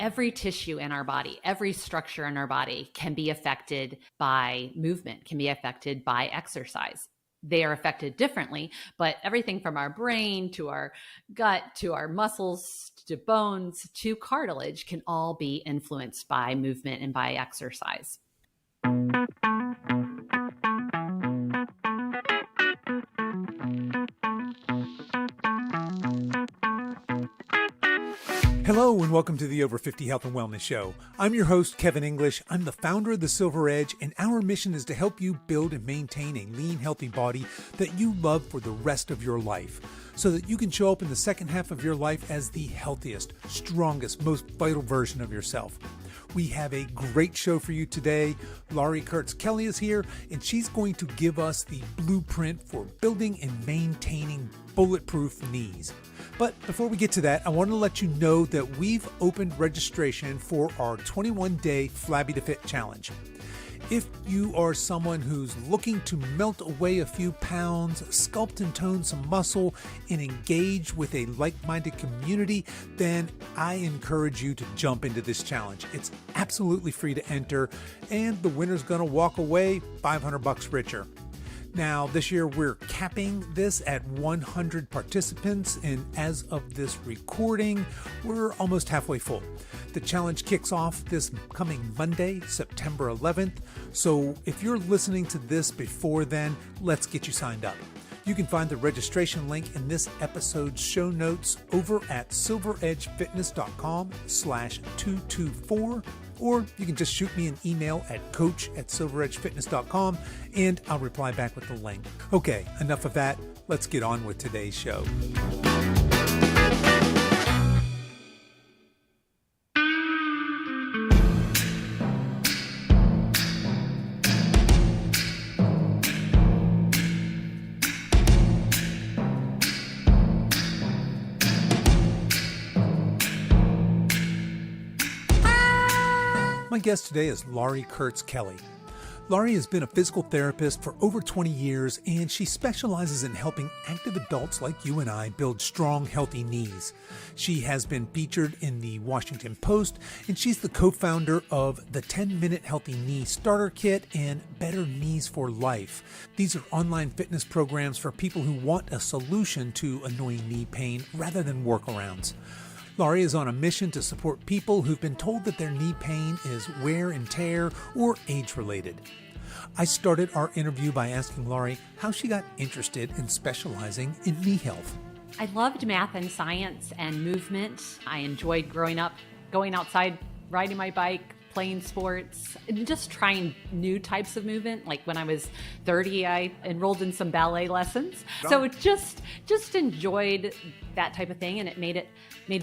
every tissue in our body, every structure in our body can be affected by movement, can be affected by exercise. They are affected differently, but everything from our brain to our gut to our muscles to bones to cartilage can all be influenced by movement and by exercise. Hello and welcome to the Over 50 Health and Wellness Show. I'm your host, Kevin English. I'm the founder of The Silver Edge, and our mission is to help you build and maintain a lean, healthy body that you love for the rest of your life, so that you can show up in the second half of your life as the healthiest, strongest, most vital version of yourself. We have a great show for you today. Laurie Kertz Kelly is here, and she's going to give us the blueprint for building and maintaining bulletproof knees. But before we get to that, I want to let you know that we've opened registration for our 21-day Flabby to Fit challenge. If you are someone who's looking to melt away a few pounds, sculpt and tone some muscle, and engage with a like-minded community, then I encourage you to jump into this challenge. It's absolutely free to enter, and the winner's going to walk away $500 richer. Now, this year we're capping this at 100 participants, and as of this recording, we're almost halfway full. The challenge kicks off this coming Monday, September 11th, so if you're listening to this before then, let's get you signed up. You can find the registration link in this episode's show notes over at silveredgefitness.com/224, or you can just shoot me an email at coach@silveredgefitness.com and I'll reply back with the link. Okay, enough of that. Let's get on with today's show. My guest today is Laurie Kertz Kelly. Laurie has been a physical therapist for over 20 years, and she specializes in helping active adults like you and I build strong, healthy knees. She has been featured in the Washington Post, and she's the co-founder of the 10-Minute Healthy Knee Starter Kit and Better Knees for Life. These are online fitness programs for people who want a solution to annoying knee pain rather than workarounds. Laurie is on a mission to support people who've been told that their knee pain is wear and tear or age-related. I started our interview by asking Laurie how she got interested in specializing in knee health. I loved math and science and movement. I enjoyed growing up, going outside, riding my bike, playing sports, and just trying new types of movement. Like when I was 30, I enrolled in some ballet lessons. So it just enjoyed that type of thing, and it made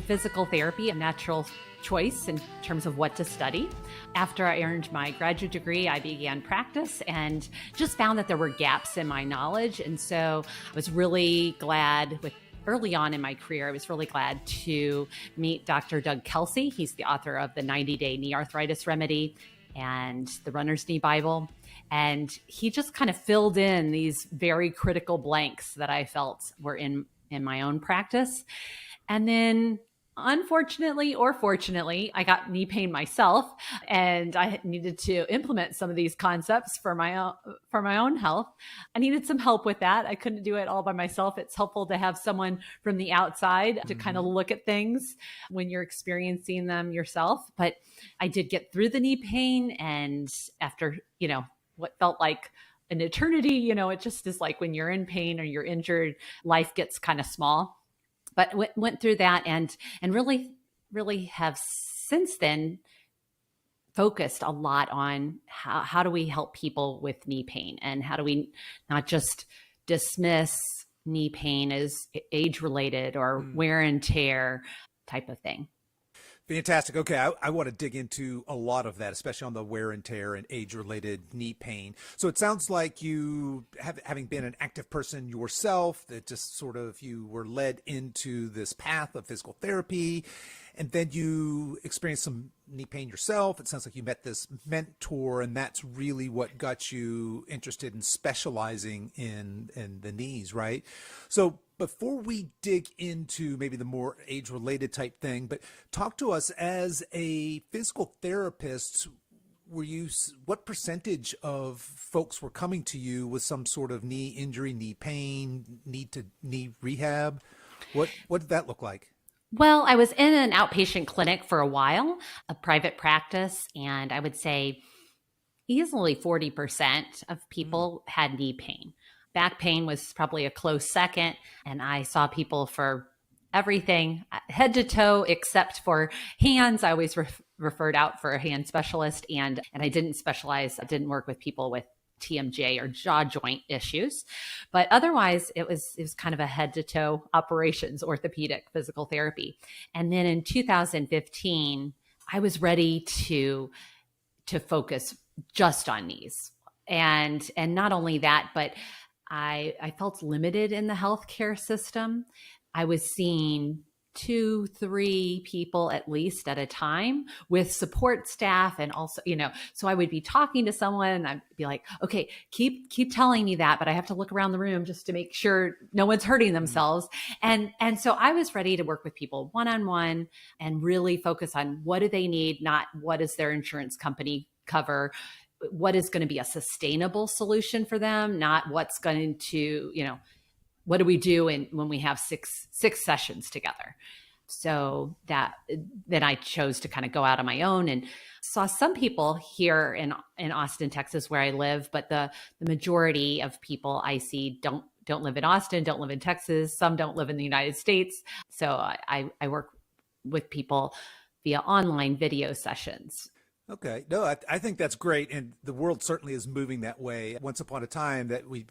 physical therapy a natural choice in terms of what to study. After I earned my graduate degree, I began practice and just found that there were gaps in my knowledge. And so I was really glad early on in my career, I was really glad to meet Dr. Doug Kelsey. He's the author of the 90-Day Knee Arthritis Remedy and the Runner's Knee Bible. And he just kind of filled in these very critical blanks that I felt were in my own practice. And then unfortunately or fortunately, I got knee pain myself, and I needed to implement some of these concepts for my own health. I needed some help with that. I couldn't do it all by myself. It's helpful to have someone from the outside to kind of look at things when you're experiencing them yourself. But I did get through the knee pain, and after, what felt like an eternity, it just is like when you're in pain or you're injured, life gets kind of small. But went through that and really, really have since then focused a lot on how do we help people with knee pain, and how do we not just dismiss knee pain as age-related or wear and tear type of thing. Fantastic. Okay, I want to dig into a lot of that, especially on the wear and tear and age-related knee pain. So it sounds like you, having been an active person yourself, that just sort of you were led into this path of physical therapy. and then you experienced some knee pain yourself. It sounds like you met this mentor, and that's really what got you interested in specializing in the knees, right? So before we dig into maybe the more age-related type thing, but talk to us as a physical therapist. What percentage of folks were coming to you with some sort of knee injury, knee pain, need to knee rehab? What did that look like? Well, I was in an outpatient clinic for a while, a private practice, and I would say easily 40% of people had knee pain. Back pain was probably a close second, and I saw people for everything, head to toe, except for hands. I always referred out for a hand specialist, and I didn't specialize. I didn't work with people with TMJ or jaw joint issues, but otherwise it was kind of a head to toe operations, orthopedic physical therapy. And then in 2015, I was ready to focus just on knees, and not only that, but I felt limited in the healthcare system. I was seeing 2-3 people at least at a time with support staff. And also, so I would be talking to someone and I'd be like, okay, keep telling me that, but I have to look around the room just to make sure no one's hurting themselves. And so I was ready to work with people one-on-one and really focus on what do they need, not what does their insurance company cover, what is going to be a sustainable solution for them, not what's going to, what do we do when we have six sessions together? So then I chose to kind of go out on my own and saw some people here in Austin, Texas, where I live, but the majority of people I see don't live in Austin, don't live in Texas. Some don't live in the United States. So I work with people via online video sessions. Okay. No, I think that's great. And the world certainly is moving that way. Once upon a time that we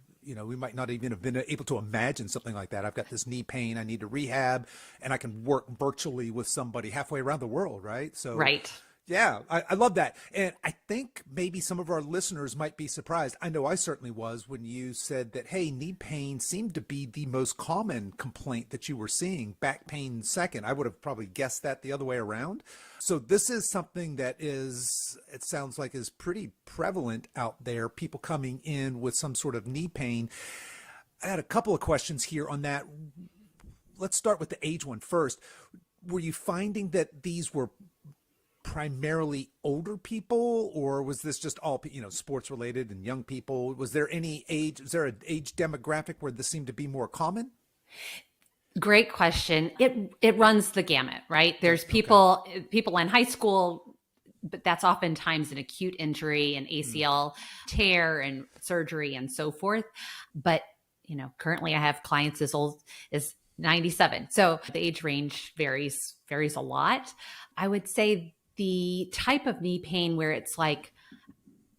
might not even have been able to imagine something like that. I've got this knee pain, I need to rehab, and I can work virtually with somebody halfway around the world, right? So, right. Yeah, I love that. And I think maybe some of our listeners might be surprised. I know I certainly was when you said that, hey, knee pain seemed to be the most common complaint that you were seeing, back pain second. I would have probably guessed that the other way around. So this is something that it sounds like is pretty prevalent out there, people coming in with some sort of knee pain. I had a couple of questions here on that. Let's start with the age one first. Were you finding that these were primarily older people, or was this just all, sports related and young people? Was there any age, is there an age demographic where this seemed to be more common? Great question. It runs the gamut, right? There's people in high school, but that's oftentimes an acute injury, an ACL tear and surgery and so forth. But, currently I have clients as old as 97. So the age range varies a lot. I would say the type of knee pain where it's like,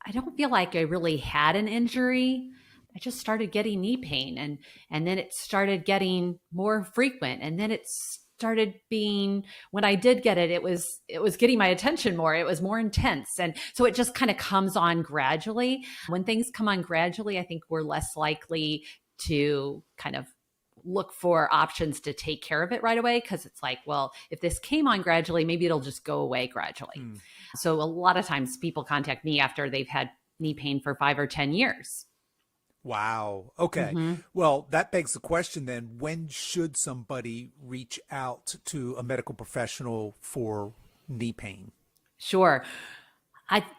I don't feel like I really had an injury. I just started getting knee pain, and then it started getting more frequent. And then it started being, when I did get it, it was getting my attention more. It was more intense. And so it just kind of comes on gradually. When things come on gradually, I think we're less likely to kind of look for options to take care of it right away, because it's like, well, if this came on gradually, maybe it'll just go away gradually. So a lot of times people contact me after they've had knee pain for 5 or 10 years. Wow. Okay. Well, that begs the question then, when should somebody reach out to a medical professional for knee pain? Sure.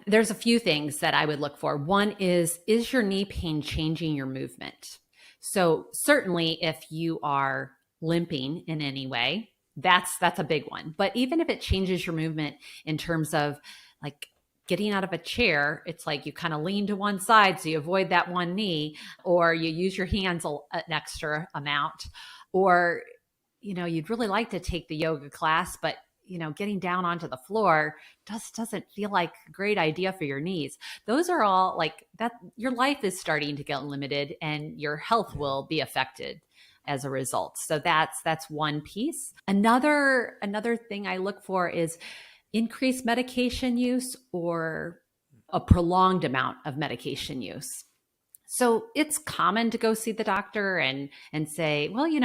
There's a few things that I would look for. One is your knee pain changing your movement? So certainly if you are limping in any way, that's a big one. But even if it changes your movement in terms of like getting out of a chair, it's like you kind of lean to one side so you avoid that one knee, or you use your hands an extra amount, or, you'd really like to take the yoga class, but getting down onto the floor just doesn't feel like a great idea for your knees. Those are all like that. Your life is starting to get limited and your health will be affected as a result. So that's one piece. Another thing I look for is increased medication use or a prolonged amount of medication use. So it's common to go see the doctor and say, well, you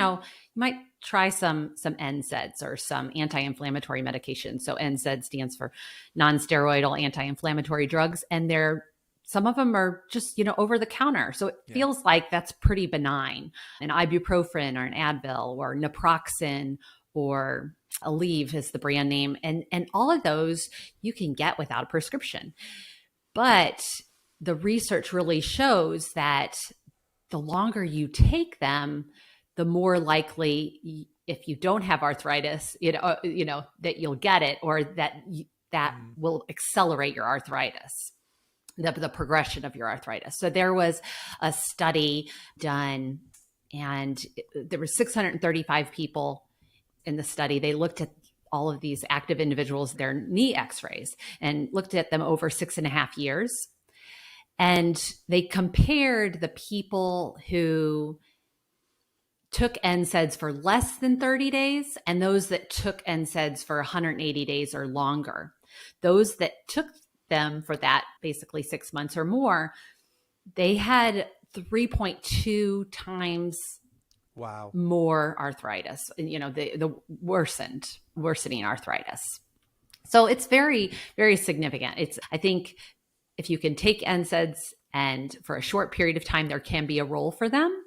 might try some NSAIDs or some anti-inflammatory medication. So NSAID stands for non-steroidal anti-inflammatory drugs, and some of them are just, over the counter. So it feels like that's pretty benign. An ibuprofen or an Advil or naproxen or Aleve is the brand name. And all of those you can get without a prescription. But the research really shows that the longer you take them, the more likely, if you don't have arthritis, that you'll get it, or that will accelerate your arthritis, the progression of your arthritis. So there was a study done, and there were 635 people in the study. They looked at all of these active individuals, their knee x-rays, and looked at them over 6.5 years. And they compared the people who took NSAIDs for less than 30 days and those that took NSAIDs for 180 days or longer. Those that took them for that basically 6 months or more, they had 3.2 times more arthritis, the worsening arthritis. So it's very, very significant. I think if you can take NSAIDs and for a short period of time, there can be a role for them,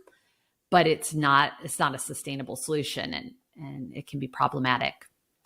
but it's not a sustainable solution, and it can be problematic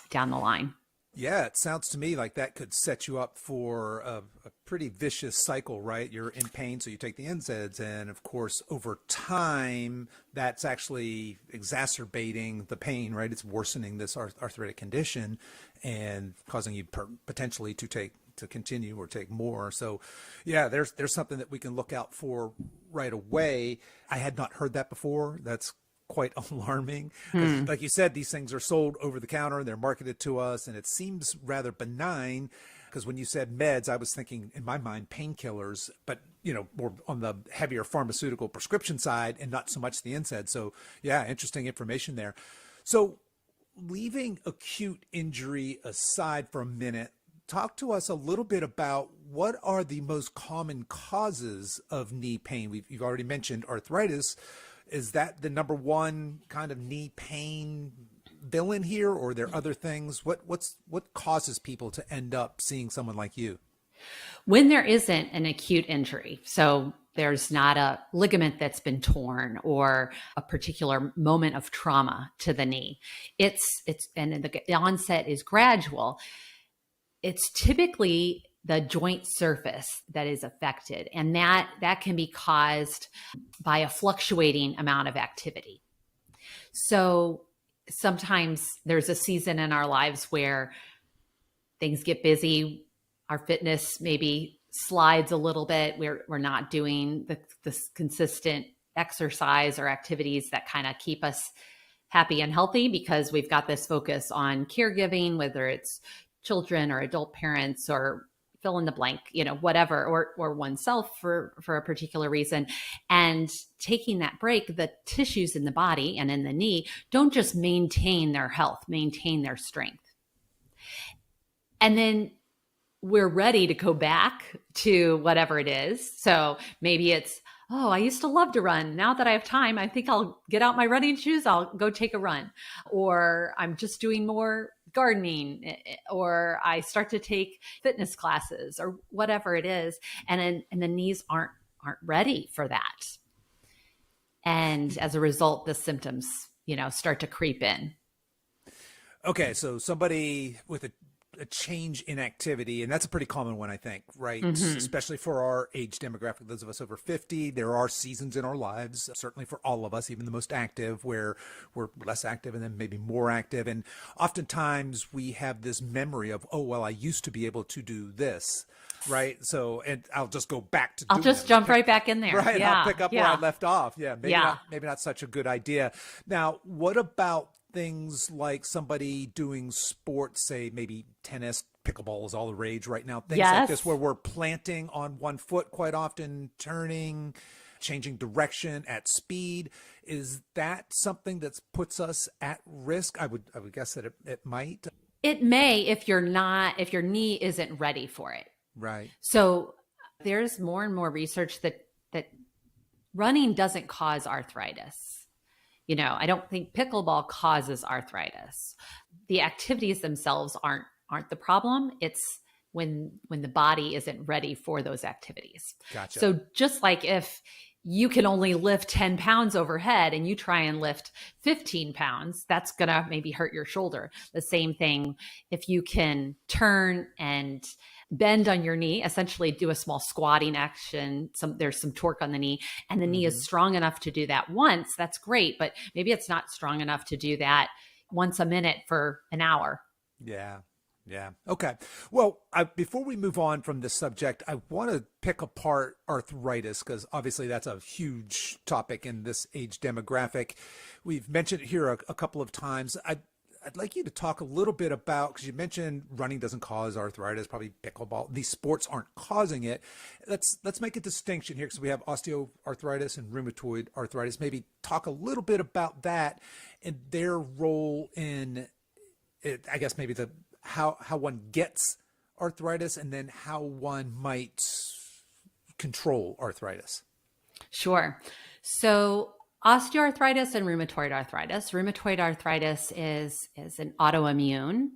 down the line. Yeah, it sounds to me like that could set you up for a pretty vicious cycle, right? You're in pain, so you take the NSAIDs, and of course, over time, that's actually exacerbating the pain, right? It's worsening this arthritic condition and causing you potentially to continue or take more. So yeah, there's something that we can look out for right away. I had not heard that before. That's quite alarming. Like you said, these things are sold over the counter, they're marketed to us, and it seems rather benign, because when you said meds, I was thinking in my mind painkillers, but more on the heavier pharmaceutical prescription side and not so much the NSAID. So yeah, interesting information there. So leaving acute injury aside for a minute, talk to us a little bit about what are the most common causes of knee pain. You've already mentioned arthritis. Is that the number one kind of knee pain villain here, or are there other things? What causes people to end up seeing someone like you? When there isn't an acute injury, so there's not a ligament that's been torn or a particular moment of trauma to the knee, and the onset is gradual. It's typically the joint surface that is affected, and that can be caused by a fluctuating amount of activity. So sometimes there's a season in our lives where things get busy, our fitness maybe slides a little bit, we're not doing the consistent exercise or activities that kind of keep us happy and healthy, because we've got this focus on caregiving, whether it's children or adult parents or fill in the blank, whatever, or oneself for a particular reason. And taking that break, the tissues in the body and in the knee don't just maintain their health, maintain their strength. And then we're ready to go back to whatever it is. So maybe it's, oh, I used to love to run. Now that I have time, I think I'll get out my running shoes. I'll go take a run. Or I'm just doing more gardening, or I start to take fitness classes, or whatever it is. And the knees aren't ready for that. And as a result, the symptoms, start to creep in. Okay. So somebody with a change in activity, and that's a pretty common one, I think, right? Mm-hmm. Especially for our age demographic, those of us over 50, there are seasons in our lives, certainly for all of us, even the most active, where we're less active and then maybe more active. And oftentimes we have this memory of, oh, well, I used to be able to do this, right? So, and I'll just go back to jump right back in there. Right. Yeah. I'll pick up where I left off. Yeah. Maybe not such a good idea. Now, what about things like somebody doing sports, say maybe tennis, pickleball is all the rage right now, things like this, where we're planting on one foot quite often, turning, changing direction at speed. Is that something that puts us at risk? I would guess that it might. It may, if your knee isn't ready for it. Right. So there's more and more research that running doesn't cause arthritis. I don't think pickleball causes arthritis. The activities themselves aren't the problem. It's when the body isn't ready for those activities. Gotcha. So just like if you can only lift 10 pounds overhead and you try and lift 15 pounds, that's going to maybe hurt your shoulder. The same thing if you can turn and bend on your knee, essentially do a small squatting action. There's some torque on the knee, and the knee is strong enough to do that once. That's great, but maybe it's not strong enough to do that once a minute for an hour. Yeah. Yeah. Okay. Well, before we move on from this subject, I want to pick apart arthritis because obviously that's a huge topic in this age demographic. We've mentioned it here a couple of times. I'd like you to talk a little bit about, because you mentioned running doesn't cause arthritis, probably pickleball. These sports aren't causing it. Let's make a distinction here because we have osteoarthritis and rheumatoid arthritis. Maybe talk a little bit about that and their role in it, I guess maybe how one gets arthritis and then how one might control arthritis. Sure. So osteoarthritis and rheumatoid arthritis. Rheumatoid arthritis is an autoimmune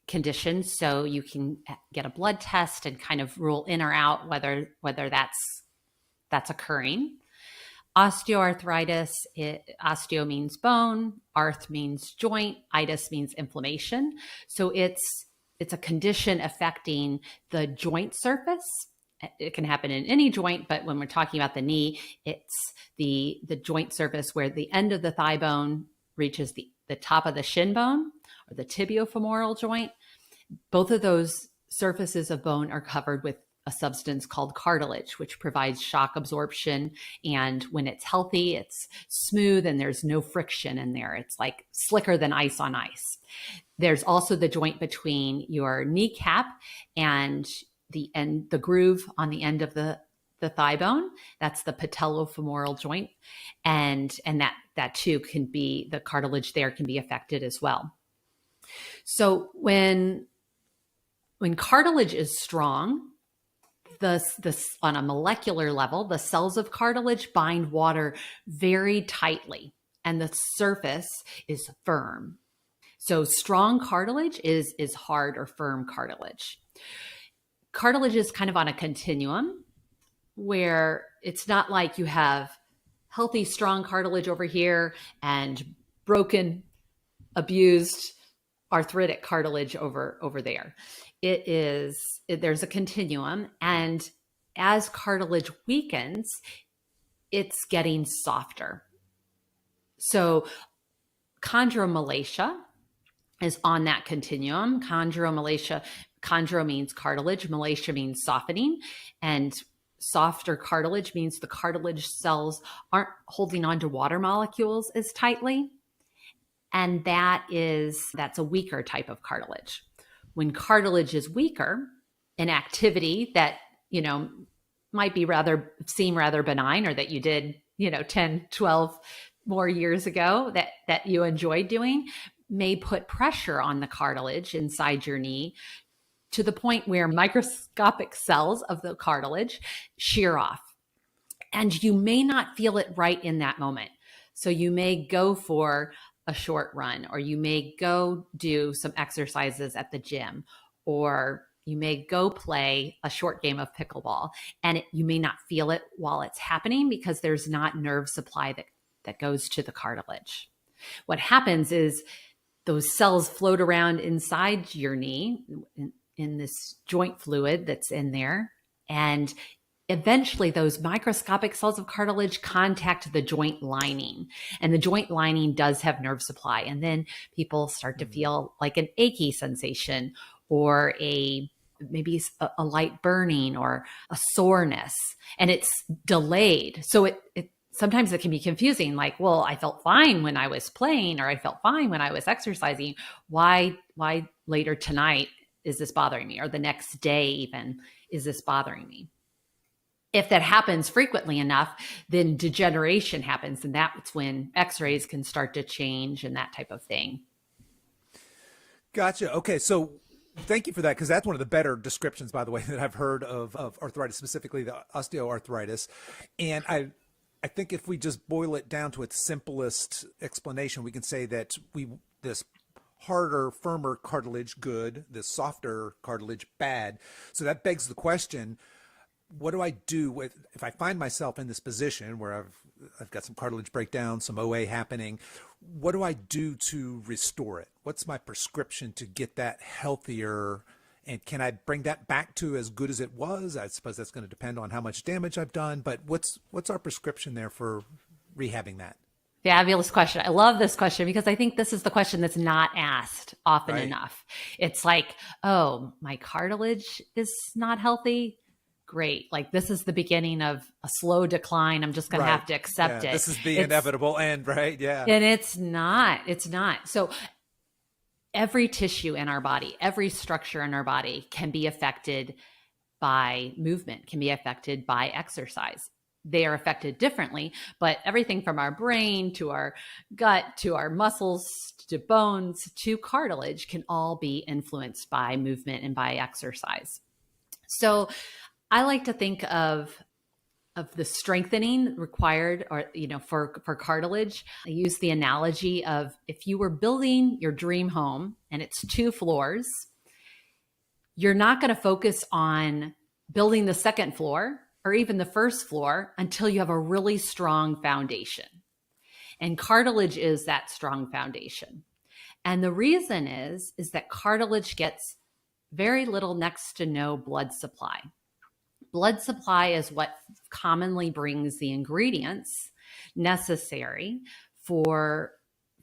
condition. So you can get a blood test and kind of rule in or out whether that's occurring. Osteoarthritis, osteo means bone, arth means joint, itis means inflammation. So it's a condition affecting the joint surface. It can happen in any joint, but when we're talking about the knee, it's the joint surface where the end of the thigh bone reaches the top of the shin bone or the tibiofemoral joint. Both of those surfaces of bone are covered with a substance called cartilage, which provides shock absorption. And when it's healthy, it's smooth and there's no friction in there. It's like slicker than ice on ice. There's also the joint between your kneecap and the groove on the end of the thigh bone. That's the patellofemoral joint. And that too can be, the cartilage there can be affected as well. So when cartilage is strong, on a molecular level, the cells of cartilage bind water very tightly and the surface is firm. So strong cartilage is hard or firm cartilage. Cartilage is kind of on a continuum where it's not like you have healthy, strong cartilage over here and broken, abused, arthritic cartilage over there. There's a continuum, and as cartilage weakens, it's getting softer. So chondromalacia is on that continuum. Chondro means cartilage, malacia means softening, and softer cartilage means the cartilage cells aren't holding on to water molecules as tightly. And that's a weaker type of cartilage. When cartilage is weaker, an activity that, might seem rather benign or that you did, 10, 12 more years ago that you enjoyed doing may put pressure on the cartilage inside your knee to the point where microscopic cells of the cartilage shear off. And you may not feel it right in that moment. So you may go for a short run, or you may go do some exercises at the gym, or you may go play a short game of pickleball, and you may not feel it while it's happening because there's not nerve supply that goes to the cartilage. What happens is those cells float around inside your knee in this joint fluid that's in there, and eventually those microscopic cells of cartilage contact the joint lining, and the joint lining does have nerve supply. And then people start to feel like an achy sensation, or maybe a light burning, or a soreness, and it's delayed. So sometimes it can be confusing. Like, well, I felt fine when I was playing, or I felt fine when I was exercising. Why later tonight is this bothering me? Or the next day even, is this bothering me? If that happens frequently enough, then degeneration happens, and that's when x-rays can start to change and that type of thing. Gotcha. Okay. So thank you for that, because that's one of the better descriptions, by the way, that I've heard of arthritis, specifically the osteoarthritis. And I think if we just boil it down to its simplest explanation, we can say that this harder, firmer cartilage, good, this softer cartilage, bad. So that begs the question, what do I do if I find myself in this position where I've got some cartilage breakdown, some OA happening? What do I do to restore it? What's my prescription to get that healthier? And can I bring that back to as good as it was? I suppose that's going to depend on how much damage I've done, but what's our prescription there for rehabbing that? Fabulous question. I love this question because I think this is the question that's not asked often enough. It's like, oh, my cartilage is not healthy. Great. Like this is the beginning of a slow decline. I'm just going to have to accept it. This is the inevitable end, right? Yeah. And it's not. So every tissue in our body, every structure in our body can be affected by movement, can be affected by exercise. They are affected differently, but everything from our brain to our gut to our muscles to bones to cartilage can all be influenced by movement and by exercise. So I like to think of the strengthening required for cartilage. I use the analogy of if you were building your dream home and it's 2 floors, you're not going to focus on building the second floor or even the first floor until you have a really strong foundation. And cartilage is that strong foundation. And the reason is that cartilage gets very little next to no blood supply. Blood supply is what commonly brings the ingredients necessary for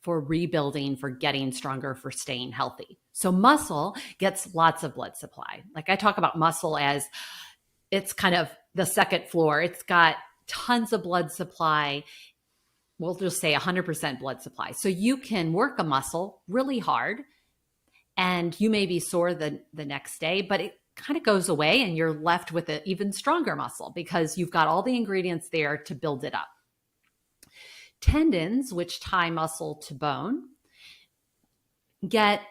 rebuilding, for getting stronger, for staying healthy. So muscle gets lots of blood supply. Like I talk about muscle as it's kind of the second floor. It's got tons of blood supply. We'll just say 100% blood supply. So you can work a muscle really hard and you may be sore the next day, but it kind of goes away and you're left with an even stronger muscle because you've got all the ingredients there to build it up. Tendons, which tie muscle to bone, get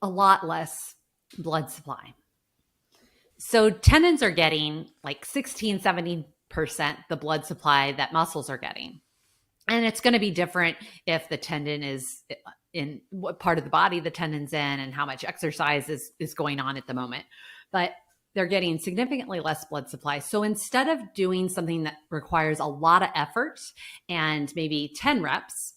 a lot less blood supply. So tendons are getting like 16, 17% the blood supply that muscles are getting. And it's going to be different if the tendon is in what part of the body the tendon's in and how much exercise is going on at the moment. But they're getting significantly less blood supply. So instead of doing something that requires a lot of effort and maybe 10 reps,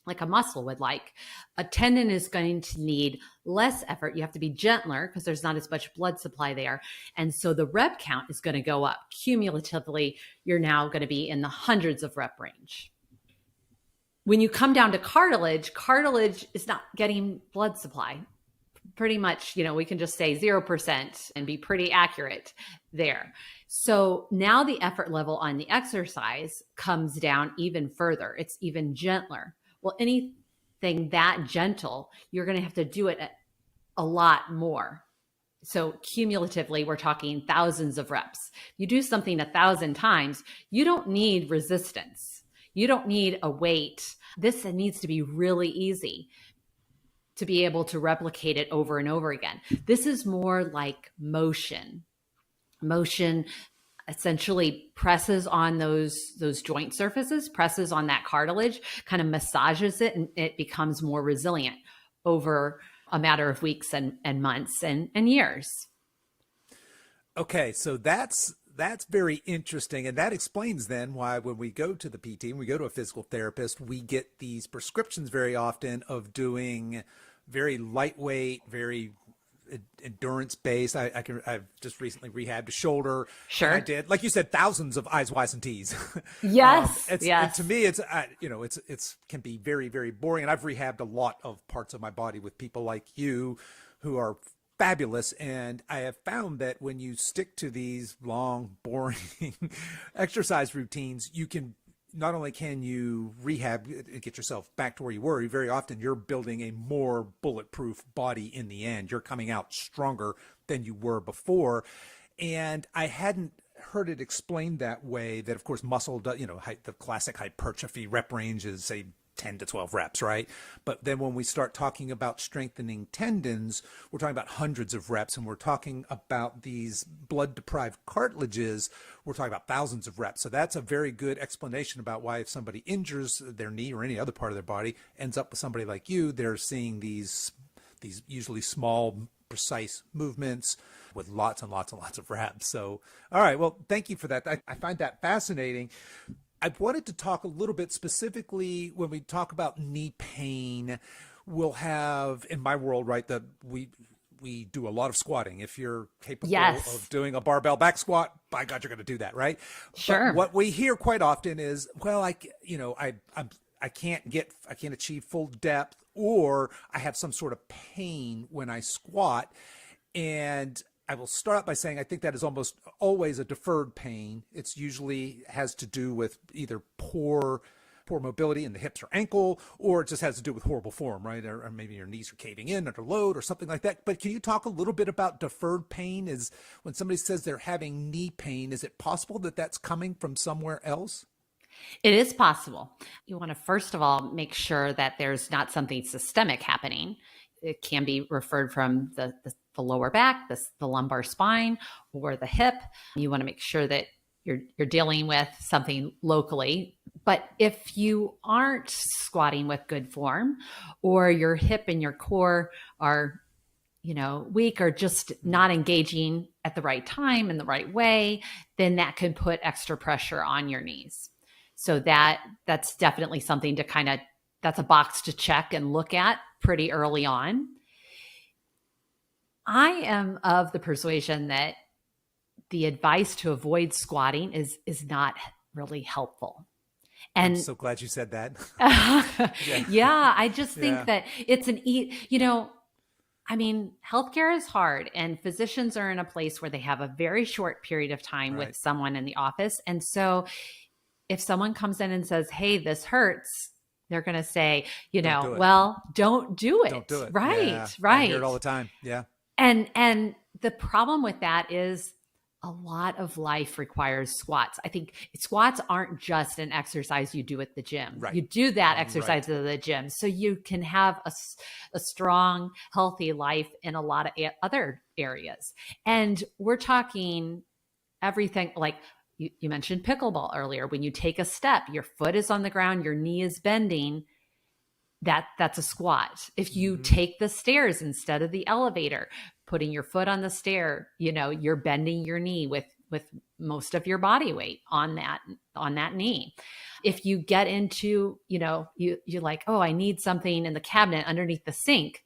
like a muscle would like, a tendon is going to need less effort. You have to be gentler because there's not as much blood supply there. And so the rep count is going to go up. Cumulatively, you're now going to be in the hundreds of rep range. When you come down to cartilage is not getting blood supply. Pretty much, we can just say 0% and be pretty accurate there. So now the effort level on the exercise comes down even further. It's even gentler. Well, anything that gentle, you're going to have to do it a lot more. So cumulatively, we're talking thousands of reps. You do something 1,000 times, you don't need resistance. You don't need a weight. This needs to be really easy to be able to replicate it over and over again. This is more like motion. Motion essentially presses on those joint surfaces, presses on that cartilage, kind of massages it, and it becomes more resilient over a matter of weeks and months and years. Okay, so that's very interesting. And that explains then why when we go to the PT and we go to a physical therapist, we get these prescriptions very often of doing very lightweight, very endurance based. I've just recently rehabbed a shoulder. Sure. I did, like you said, thousands of I's, Y's, and T's. Yes. Yes. And to me, it's can be very, very boring. And I've rehabbed a lot of parts of my body with people like you who are fabulous. And I have found that when you stick to these long, boring exercise routines, you can not only can you rehab, get yourself back to where you were, very often you're building a more bulletproof body in the end. You're coming out stronger than you were before. And I hadn't heard it explained that way, that of course muscle does, the classic hypertrophy rep range is say 10 to 12 reps, right? But then when we start talking about strengthening tendons, we're talking about hundreds of reps, and we're talking about these blood deprived cartilages, we're talking about thousands of reps. So that's a very good explanation about why if somebody injures their knee or any other part of their body, ends up with somebody like you, they're seeing these usually small, precise movements with lots and lots and lots of reps. So, all right, well, thank you for that. I find that fascinating. I wanted to talk a little bit specifically when we talk about knee pain. We'll have, in my world, right, that we do a lot of squatting. If you're capable of doing a barbell back squat, by God, you're going to do that, right? Sure. But what we hear quite often is, well, I can't achieve full depth, or I have some sort of pain when I squat. And I will start by saying I think that is almost always a deferred pain. It's usually has to do with either poor mobility in the hips or ankle, or it just has to do with horrible form, right? Or maybe your knees are caving in under load or something like that. But can you talk a little bit about deferred pain? Is when somebody says they're having knee pain, is it possible that that's coming from somewhere else? It is possible. You want to, first of all, make sure that there's not something systemic happening. It can be referred from the lower back, the lumbar spine, or the hip. You want to make sure that you're dealing with something locally. But if you aren't squatting with good form, or your hip and your core are, weak, or just not engaging at the right time in the right way, then that could put extra pressure on your knees. So that's definitely something to that's a box to check and look at pretty early on. I am of the persuasion that the advice to avoid squatting is not really helpful. And I'm so glad you said that. Yeah, I just think that it's healthcare is hard, and physicians are in a place where they have a very short period of time with someone in the office. And so if someone comes in and says, hey, this hurts, they're going to say, don't do it. Don't do it. Right. Yeah. Right. I hear it all the time. Yeah. And the problem with that is a lot of life requires squats. I think squats aren't just an exercise you do at the gym. Right. You do that exercise at the gym so you can have a strong, healthy life in a lot of other areas. And we're talking everything like you mentioned pickleball earlier. When you take a step, your foot is on the ground, your knee is bending. That's a squat. If you take the stairs instead of the elevator, putting your foot on the stair, you're bending your knee with most of your body weight on that knee. If you get into, you're like, oh, I need something in the cabinet underneath the sink.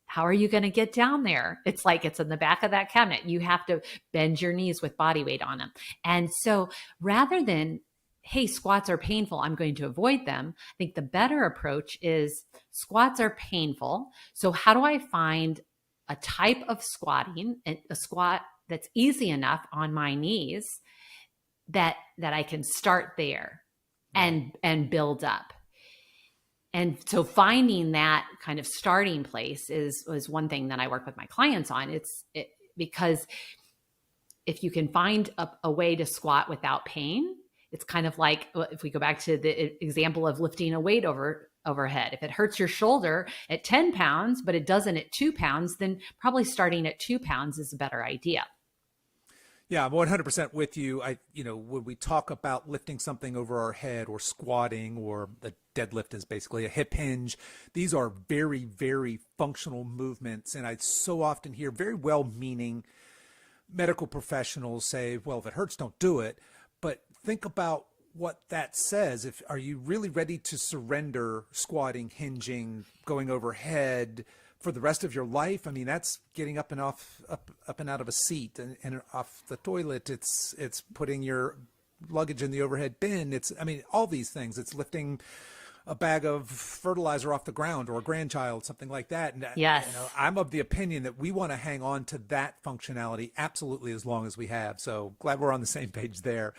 How are you going to get down there? It's like it's in the back of that cabinet. You have to bend your knees with body weight on them. And so rather than, hey, squats are painful, I'm going to avoid them, I think the better approach is squats are painful. So how do I find a type of squatting, a squat that's easy enough on my knees that I can start there and build up? And so finding that kind of starting place is one thing that I work with my clients on. Because if you can find a way to squat without pain, it's kind of like if we go back to the example of lifting a weight overhead. If it hurts your shoulder at 10 pounds, but it doesn't at 2 pounds, then probably starting at 2 pounds is a better idea. Yeah, I'm 100% with you. When we talk about lifting something over our head or squatting, or the deadlift is basically a hip hinge, these are very, very functional movements. And I so often hear very well-meaning medical professionals say, well, if it hurts, don't do it. But think about what that says. Are you really ready to surrender squatting, hinging, going overhead for the rest of your life? I mean, that's getting up and up and out of a seat and off the toilet. It's putting your luggage in the overhead bin. All these things. It's lifting a bag of fertilizer off the ground, or a grandchild, something like that. And yes, I'm of the opinion that we want to hang on to that functionality absolutely as long as we have. So glad we're on the same page there.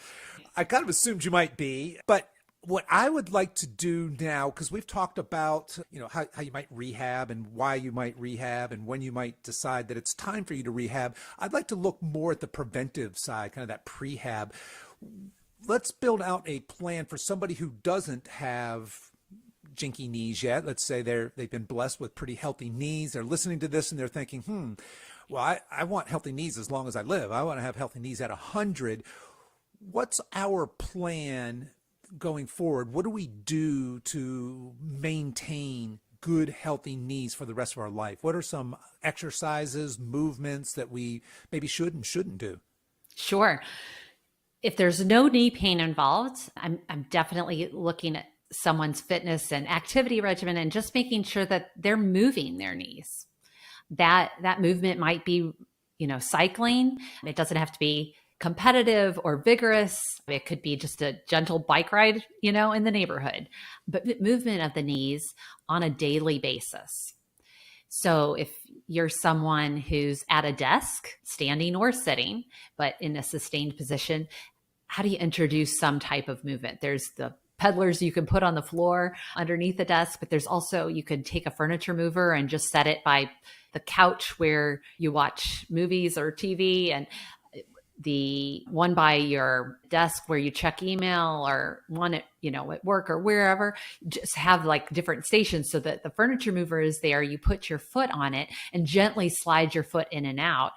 I kind of assumed you might be, but what I would like to do now, because we've talked about, how you might rehab and why you might rehab and when you might decide that it's time for you to rehab. I'd like to look more at the preventive side, kind of that prehab. Let's build out a plan for somebody who doesn't have jinky knees yet. Let's say they've been blessed with pretty healthy knees. They're listening to this and they're thinking, well, I want healthy knees as long as I live. I want to have healthy knees at 100. What's our plan going forward? What do we do to maintain good, healthy knees for the rest of our life? What are some exercises, movements that we maybe should and shouldn't do? Sure. If there's no knee pain involved, I'm definitely looking at someone's fitness and activity regimen and just making sure that they're moving their knees. That movement might be, cycling. It doesn't have to be competitive or vigorous. It could be just a gentle bike ride, in the neighborhood, but movement of the knees on a daily basis. So if you're someone who's at a desk, standing or sitting, but in a sustained position, how do you introduce some type of movement? There's the pedalers you can put on the floor underneath the desk, but there's also, you could take a furniture mover and just set it by the couch where you watch movies or TV, and the one by your desk where you check email, or one at, at work or wherever. Just have like different stations so that the furniture mover is there. You put your foot on it and gently slide your foot in and out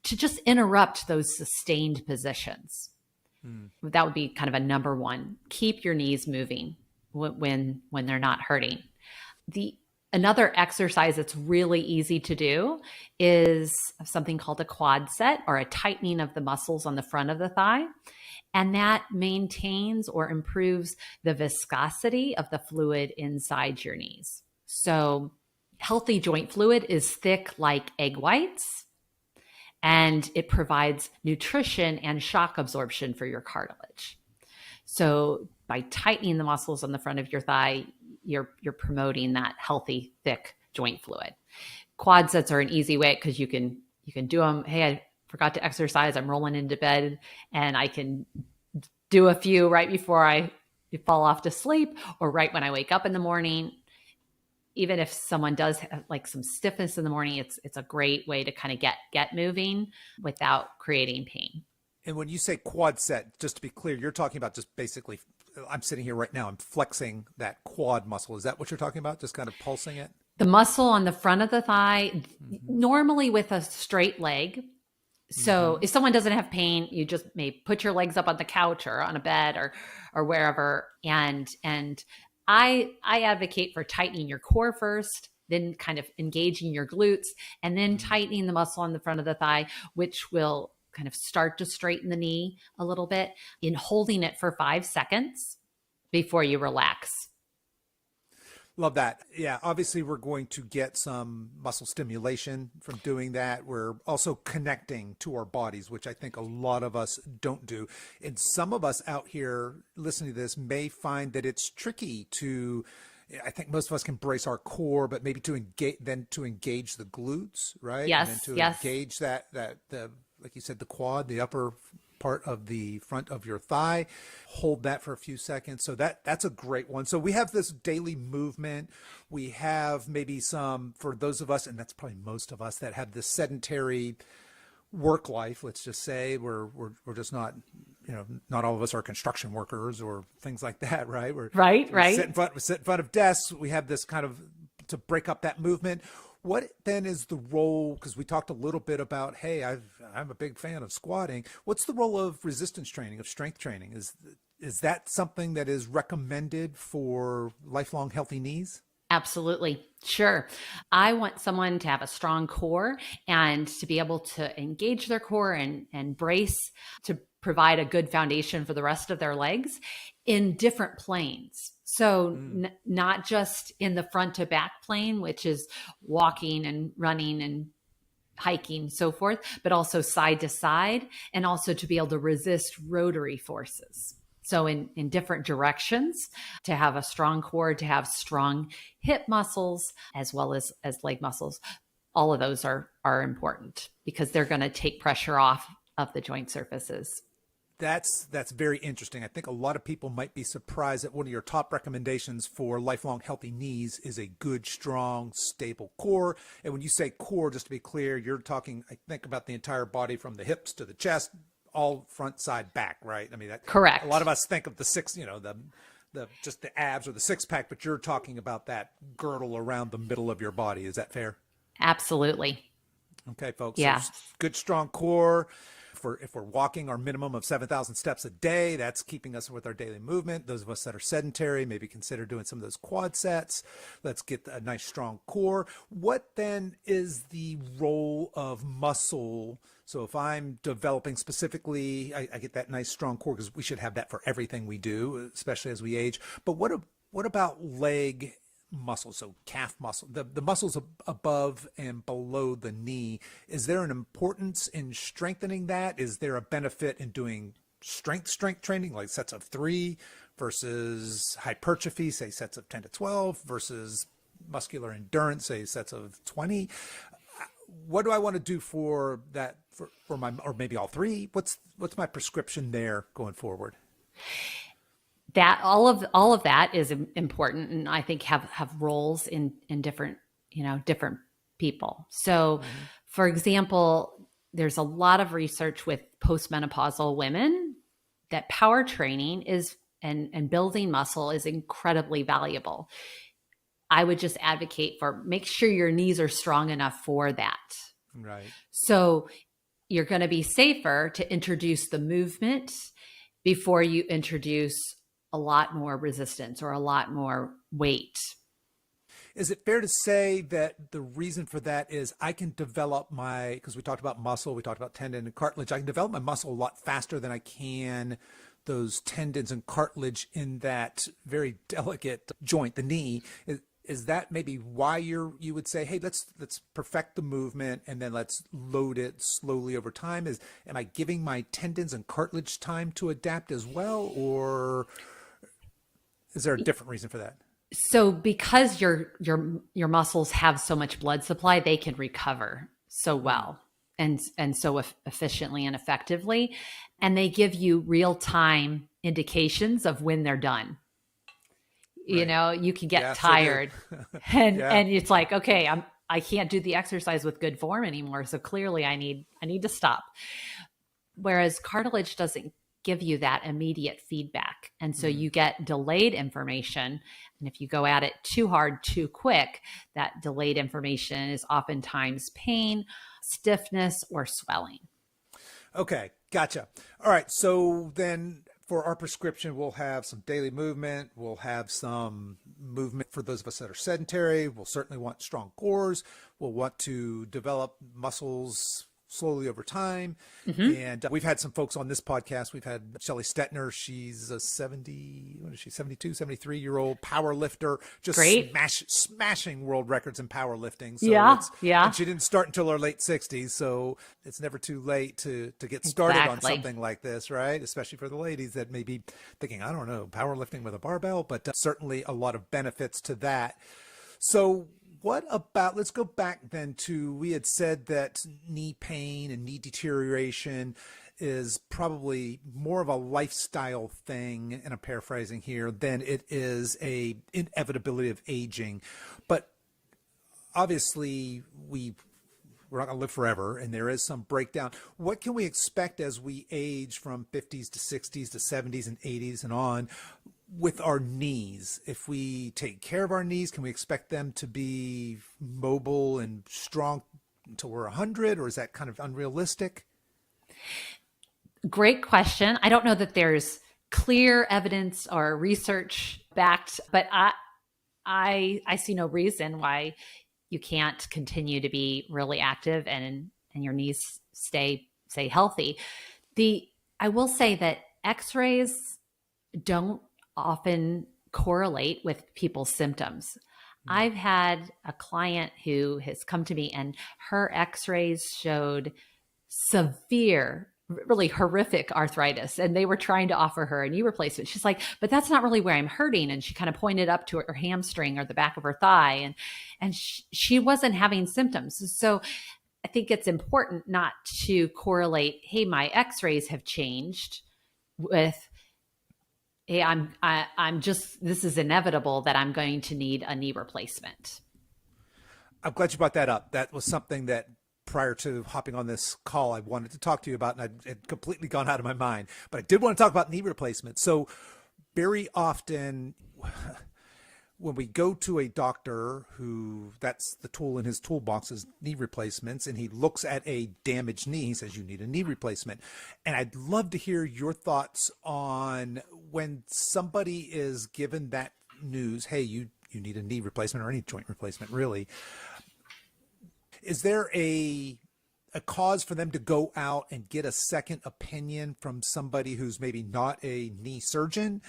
to just interrupt those sustained positions. That would be kind of a number one. Keep your knees moving when they're not hurting. Another exercise that's really easy to do is something called a quad set, or a tightening of the muscles on the front of the thigh. And that maintains or improves the viscosity of the fluid inside your knees. So healthy joint fluid is thick like egg whites, and it provides nutrition and shock absorption for your cartilage. So by tightening the muscles on the front of your thigh, you're promoting that healthy, thick joint fluid. Quad sets are an easy way because you can do them. Hey, I forgot to exercise. I'm rolling into bed, and I can do a few right before I fall off to sleep, or right when I wake up in the morning. Even if someone does have like some stiffness in the morning, it's a great way to kind of get moving without creating pain. And when you say quad set, just to be clear, you're talking about just basically, I'm sitting here right now, I'm flexing that quad muscle. Is that what you're talking about? Just kind of pulsing it? The muscle on the front of the thigh, normally with a straight leg. So if someone doesn't have pain, you just may put your legs up on the couch or on a bed or wherever. And I advocate for tightening your core first, then kind of engaging your glutes, and then tightening the muscle on the front of the thigh, which will kind of start to straighten the knee a little bit, in holding it for 5 seconds before you relax. Love that. Yeah, obviously we're going to get some muscle stimulation from doing that. We're also connecting to our bodies, which I think a lot of us don't do. And some of us out here listening to this may find that it's tricky to, I think most of us can brace our core, but maybe to engage the glutes, right? Yes. And then to engage that like you said, the quad, the upper part of the front of your thigh. Hold that for a few seconds. So that's a great one. So we have this daily movement. We have maybe some, for those of us, and that's probably most of us, that have this sedentary work life, let's just say, we're just not, not all of us are construction workers or things like that, right? Right. We sit in front of desks. We have this kind of, to break up that movement. What then is the role, because we talked a little bit about, hey, I'm a big fan of squatting. What's the role of resistance training, of strength training? Is that something that is recommended for lifelong healthy knees? Absolutely. Sure. I want someone to have a strong core and to be able to engage their core and brace to provide a good foundation for the rest of their legs in different planes. So not just in the front to back plane, which is walking and running and hiking, so forth, but also side to side, and also to be able to resist rotary forces. So in different directions, to have a strong core, to have strong hip muscles, as well as leg muscles. All of those are important because they're going to take pressure off of the joint surfaces. That's very interesting. I think a lot of people might be surprised that one of your top recommendations for lifelong healthy knees is a good, strong, stable core. And when you say core, just to be clear, you're talking, I think, about the entire body from the hips to the chest, all front, side, back, right? I mean, correct. A lot of us think of the just the abs or the six pack, but you're talking about that girdle around the middle of your body. Is that fair? Absolutely. Okay, folks. Yeah. So good, strong core. If we're walking our minimum of 7,000 steps a day, that's keeping us with our daily movement. Those of us that are sedentary, maybe consider doing some of those quad sets. Let's get a nice, strong core. What then is the role of muscle? So if I'm developing specifically, I get that nice, strong core, because we should have that for everything we do, especially as we age. But what about leg muscles, so calf muscle, the muscles above and below the knee? Is there an importance in strengthening that? Is there a benefit in doing strength training, like sets of 3 versus hypertrophy, say sets of 10 to 12 versus muscular endurance, say sets of 20? What do I want to do for that, for my, or maybe all 3? What's my prescription there going forward? That all of that is important, and I think have roles in different, different people. So, for example, there's a lot of research with postmenopausal women that power training is and building muscle is incredibly valuable. I would just advocate for make sure your knees are strong enough for that. Right. So you're going to be safer to introduce the movement before you introduce a lot more resistance or a lot more weight. Is it fair to say that the reason for that is I can develop because we talked about muscle, we talked about tendon and cartilage, I can develop my muscle a lot faster than I can those tendons and cartilage in that very delicate joint, the knee? Is that maybe why you would say, hey, let's perfect the movement and then let's load it slowly over time? Am I giving my tendons and cartilage time to adapt as well, or is there a different reason for that? So because your muscles have so much blood supply, they can recover so well and so efficiently and effectively, and they give you real-time indications of when they're done. Right. You can get tired and it's like, okay, I can't do the exercise with good form anymore. So clearly I need to stop. Whereas cartilage doesn't give you that immediate feedback. And so you get delayed information. And if you go at it too hard, too quick, that delayed information is oftentimes pain, stiffness, or swelling. Okay. Gotcha. All right. So then for our prescription, we'll have some daily movement. We'll have some movement for those of us that are sedentary. We'll certainly want strong cores. We'll want to develop muscles slowly over time. And we've had some folks on this podcast. We've had Shelley Stetner. She's a 72, 73-year-old power lifter, just smashing world records in powerlifting. So and she didn't start until her late 60s. So it's never too late to get started on something like this, right? Especially for the ladies that may be thinking, I don't know, powerlifting with a barbell, but certainly a lot of benefits to that. So let's go back then to, we had said that knee pain and knee deterioration is probably more of a lifestyle thing, and I'm paraphrasing here, than it is a inevitability of aging. But obviously we're not going to live forever, and there is some breakdown. What can we expect as we age from 50s to 60s to 70s and 80s and on with our knees? If we take care of our knees, can we expect them to be mobile and strong until we're 100, or is that kind of unrealistic? Great question. I don't know that there's clear evidence or research backed, but I see no reason why you can't continue to be really active and your knees stay healthy. I will say that X-rays don't often correlate with people's symptoms. I've had a client who has come to me and her X-rays showed severe, really horrific arthritis, and they were trying to offer her a knee replacement. She's like, but that's not really where I'm hurting. And she kind of pointed up to her hamstring or the back of her thigh, and she wasn't having symptoms. So I think it's important not to correlate, hey, my X-rays have changed, with, hey, I'm just, this is inevitable that I'm going to need a knee replacement. I'm glad you brought that up. That was something that prior to hopping on this call, I wanted to talk to you about, and it had completely gone out of my mind, but I did want to talk about knee replacement. So very often when we go to a doctor who that's the tool in his toolbox is knee replacements, and he looks at a damaged knee, he says, you need a knee replacement. And I'd love to hear your thoughts on when somebody is given that news, hey, you need a knee replacement or any joint replacement, really. Is there a cause for them to go out and get a second opinion from somebody who's maybe not a knee surgeon?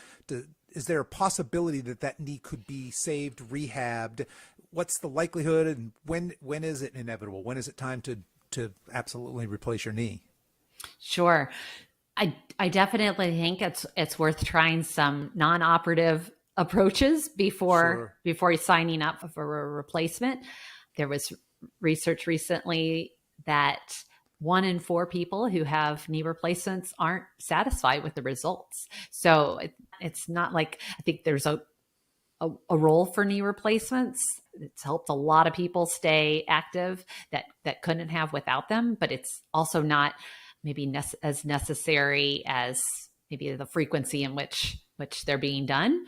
Is there a possibility that that knee could be saved, rehabbed? What's the likelihood, and when is it inevitable? When is it time to absolutely replace your knee? Sure. I definitely think it's worth trying some non-operative approaches before signing up for a replacement. There was research recently that 1 in 4 people who have knee replacements aren't satisfied with the results. So it's not like, I think there's a role for knee replacements. It's helped a lot of people stay active that couldn't have without them, but it's also not maybe as necessary as maybe the frequency in which they're being done.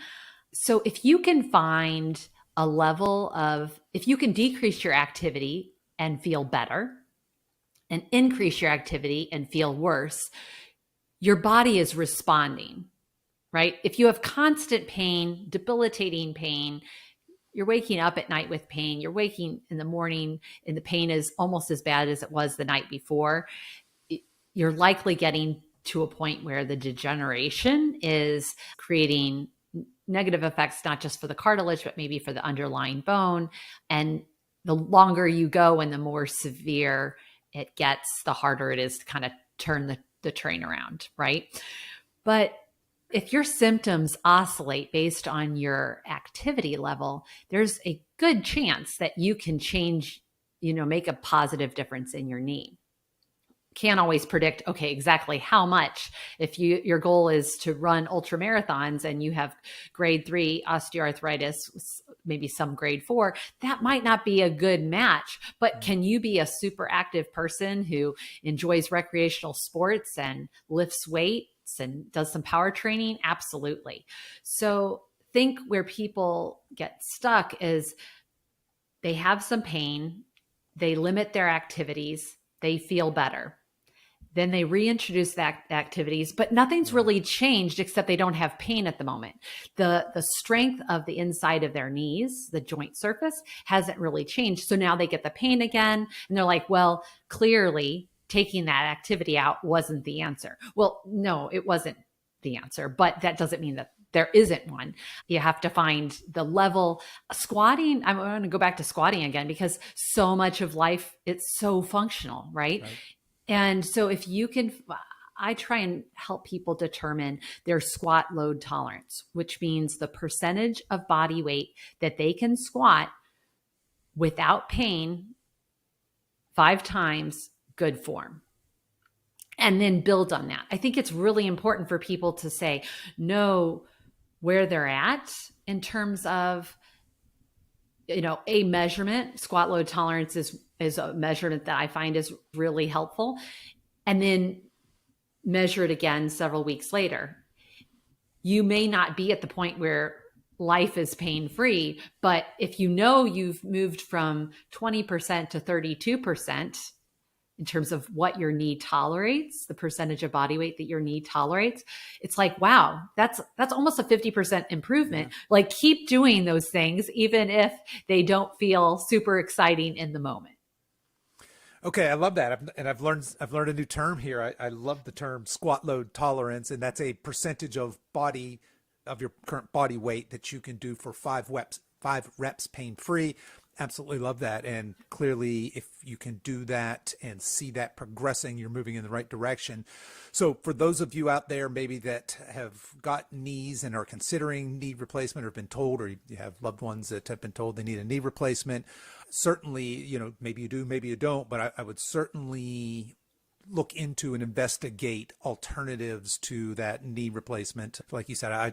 So if you can find a level of, if you can decrease your activity and feel better, and increase your activity and feel worse, your body is responding, right? If you have constant pain, debilitating pain, you're waking up at night with pain, you're waking in the morning and the pain is almost as bad as it was the night before, you're likely getting to a point where the degeneration is creating negative effects, not just for the cartilage, but maybe for the underlying bone. And the longer you go and the more severe it gets, the harder it is to kind of turn the train around, right? But if your symptoms oscillate based on your activity level, there's a good chance that you can change, make a positive difference in your knee. Can't always predict, okay, exactly how much. If your goal is to run ultra marathons and you have grade 3 osteoarthritis, maybe some grade 4, that might not be a good match. But can you be a super active person who enjoys recreational sports and lifts weights and does some power training? Absolutely. So think where people get stuck is they have some pain, they limit their activities, they feel better. Then they reintroduce that activities, but nothing's really changed except they don't have pain at the moment. The strength of the inside of their knees, the joint surface, hasn't really changed. So now they get the pain again, and they're like, well, clearly taking that activity out wasn't the answer. Well, no, it wasn't the answer, but that doesn't mean that there isn't one. You have to find the level. Squatting, I'm going to go back to squatting again because so much of life, it's so functional, right? And so if you can, I try and help people determine their squat load tolerance, which means the percentage of body weight that they can squat without pain 5 times good form. And then build on that. I think it's really important for people to know where they're at in terms of, a measurement. Squat load tolerance is a measurement that I find is really helpful. And then measure it again several weeks later. You may not be at the point where life is pain-free, but if you've moved from 20% to 32% in terms of what your knee tolerates, the percentage of body weight that your knee tolerates, it's like, wow, that's almost a 50% improvement. Like, keep doing those things, even if they don't feel super exciting in the moment. Okay, I love that. I've learned a new term here. I love the term squat load tolerance, and that's a percentage of your current body weight that you can do for 5 reps pain-free. Absolutely love that. And clearly, if you can do that and see that progressing, you're moving in the right direction. So for those of you out there maybe that have got knees and are considering knee replacement, or have been told, or you have loved ones that have been told they need a knee replacement, certainly, maybe you do, maybe you don't, but I would certainly look into and investigate alternatives to that knee replacement. Like you said, I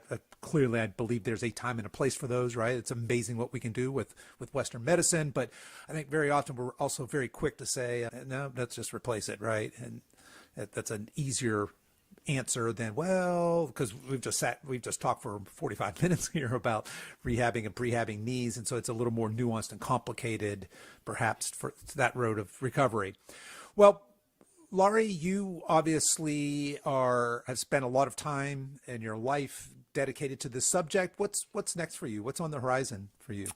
believe there's a time and a place for those, right? It's amazing what we can do with Western medicine, but I think very often we're also very quick to say, no, let's just replace it, right? And that's an easier answer than, well, because we've just talked for 45 minutes here about rehabbing and prehabbing knees. And so it's a little more nuanced and complicated, perhaps, for that road of recovery. Well, Laurie, you obviously have spent a lot of time in your life dedicated to this subject. What's next for you? What's on the horizon for you?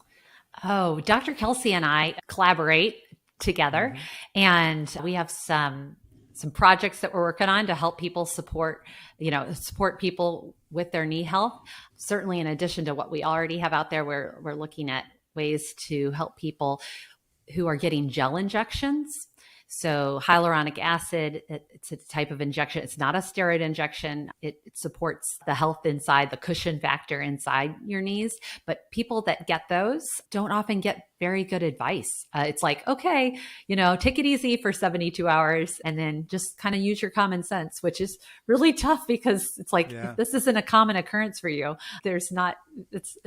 Oh, Dr. Kelsey and I collaborate together, and we have some projects that we're working on to help people support people with their knee health. Certainly, in addition to what we already have out there, we're looking at ways to help people who are getting gel injections. So hyaluronic acid, it's a type of injection. It's not a steroid injection. It supports the health inside, the cushion factor inside your knees. But people that get those don't often get very good advice. It's like, okay, take it easy for 72 hours and then just kind of use your common sense, which is really tough because it's like, this isn't a common occurrence for you. It's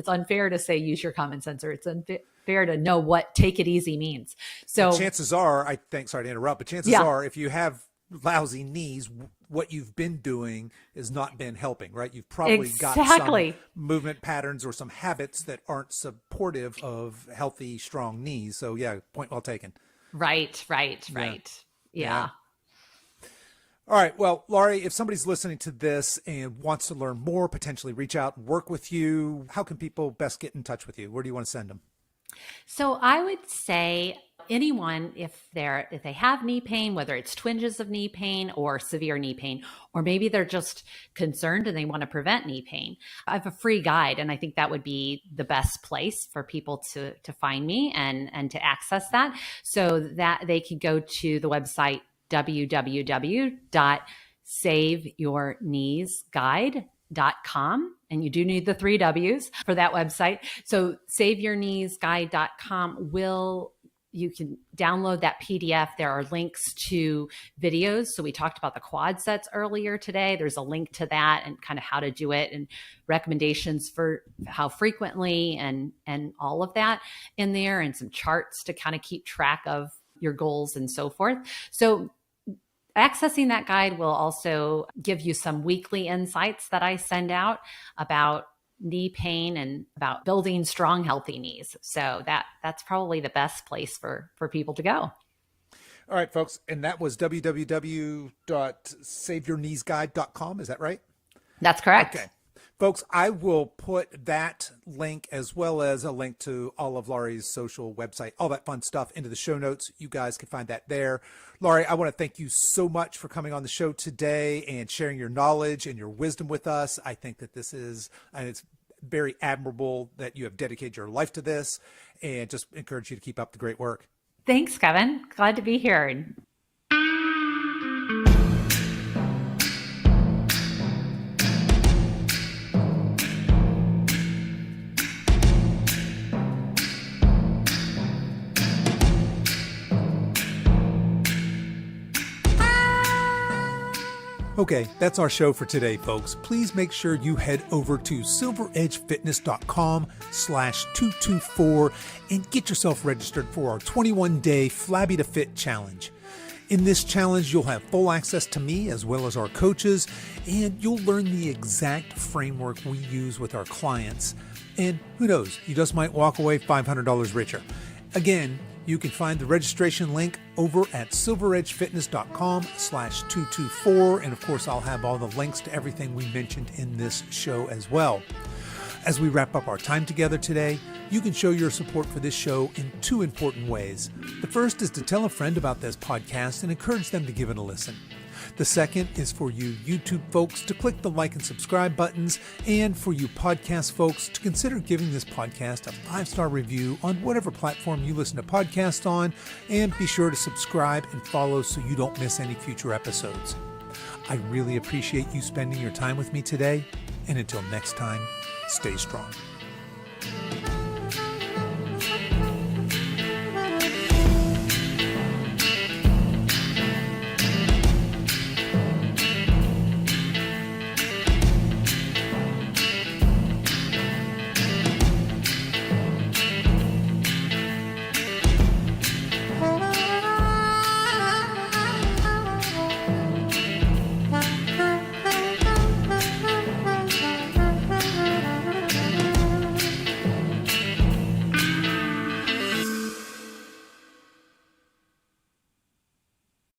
unfair to say use your common sense, or it's unfair to know what take it easy means. So chances are, sorry to interrupt, but chances are if you have lousy knees, what you've been doing has not been helping, right? You've probably got some movement patterns or some habits that aren't supportive of healthy, strong knees. So point well taken. Right. Yeah. All right. Well, Laurie, if somebody's listening to this and wants to learn more, potentially reach out and work with you, how can people best get in touch with you? Where do you want to send them? So I would say anyone, if they have knee pain, whether it's twinges of knee pain or severe knee pain, or maybe they're just concerned and they want to prevent knee pain, I have a free guide, and I think that would be the best place for people to find me and to access that, so that they could go to the website www.saveyourkneesguide.com. And you do need the 3 W's for that website. So saveyourkneesguide.com you can download that PDF. There are links to videos. So we talked about the quad sets earlier today. There's a link to that and kind of how to do it and recommendations for how frequently and all of that in there, and some charts to kind of keep track of your goals and so forth. So accessing that guide will also give you some weekly insights that I send out about knee pain and about building strong, healthy knees. So that's probably the best place for people to go. All right, folks. And that was www.saveyourkneesguide.com. Is that right? That's correct. Okay. Folks, I will put that link as well as a link to all of Laurie's social website, all that fun stuff into the show notes. You guys can find that there. Laurie, I want to thank you so much for coming on the show today and sharing your knowledge and your wisdom with us. I think that it's very admirable that you have dedicated your life to this, and just encourage you to keep up the great work. Thanks, Kevin. Glad to be here. Okay, that's our show for today, folks. Please make sure you head over to silveredgefitness.com/224 and get yourself registered for our 21-day Flabby to Fit challenge. In this challenge, you'll have full access to me as well as our coaches, and you'll learn the exact framework we use with our clients. And who knows, you just might walk away $500 richer. Again, you can find the registration link over at silveredgefitness.com/224. And of course, I'll have all the links to everything we mentioned in this show as well. As we wrap up our time together today, you can show your support for this show in 2 important ways. The first is to tell a friend about this podcast and encourage them to give it a listen. The second is for you YouTube folks to click the like and subscribe buttons, and for you podcast folks to consider giving this podcast a 5-star review on whatever platform you listen to podcasts on, and be sure to subscribe and follow so you don't miss any future episodes. I really appreciate you spending your time with me today, and until next time, stay strong.